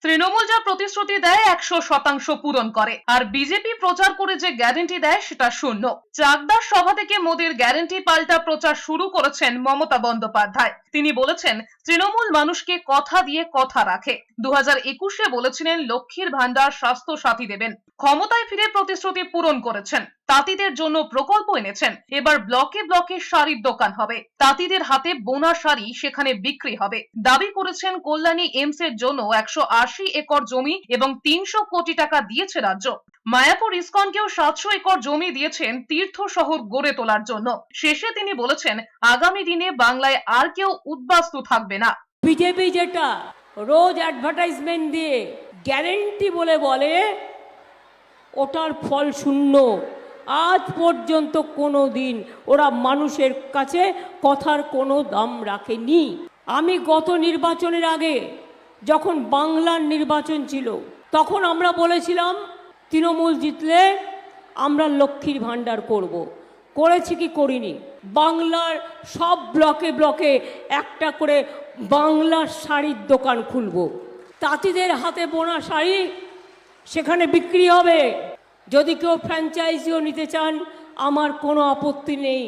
তৃণমূল যা প্রতিশ্রুতি দেয় 100% পূরণ করে, আর বিজেপি প্রচার করে যে গ্যারান্টি দেয় সেটা শূন্য। চাকদার সভা থেকে মোদীর গ্যারান্টি পাল্টা প্রচার শুরু করেছেন মমতা বন্দ্যোপাধ্যায়। তিনি বলেছেন তৃণমূল মানুষকে কথা দিয়ে কথা রাখে। 2021-এ বলেছিলেন লক্ষ্মীর ভান্ডার, স্বাস্থ্য সাথী দেবেন। ক্ষমতায় ফিরে প্রতিশ্রুতি পূরণ করেছেন। তাঁতিদের জন্য প্রকল্প এনেছেন। এবার ব্লকে ব্লকে শাড়ির দোকান হবে। তাঁতিদের হাতে বোনা শাড়ি সেখানে বিক্রি হবে। দাবি করেছেন কল্যাণী এইমস এর জন্য 180 একর জমি এবং 300 কোটি টাকা দিয়েছে রাজ্য। মায়াপুর ইসকনকেও 700 একর জমি দিয়েছেন তীর্থ শহর গড়ে তোলার জন্য। শেষে তিনি বলেছেন আগামী দিনে বাংলায় আর কেউ উদ্বাস্তু থাকবে না। বিজেপি যেটা রোজ অ্যাডভার্টাইজমেন্ট দিয়ে গ্যারেন্টি বলে ওটার ফল শূন্য। আজ পর্যন্ত কোনো দিন ওরা মানুষের কাছে কথার কোনো দাম রাখেনি। আমি গত নির্বাচনের আগে যখন বাংলার নির্বাচন ছিল তখন আমরা বলেছিলাম তৃণমূল জিতলে আমরা লক্ষ্মীর ভাণ্ডার করব। করেছি কি করিনি? বাংলার সব ব্লকে ব্লকে একটা করে বাংলার শাড়ির দোকান খুলব। তাঁতিদের হাতে বোনা শাড়ি সেখানে বিক্রি হবে। যদি কেউ ফ্র্যাঞ্চাইজিও নিতে চান আমার কোনো আপত্তি নেই।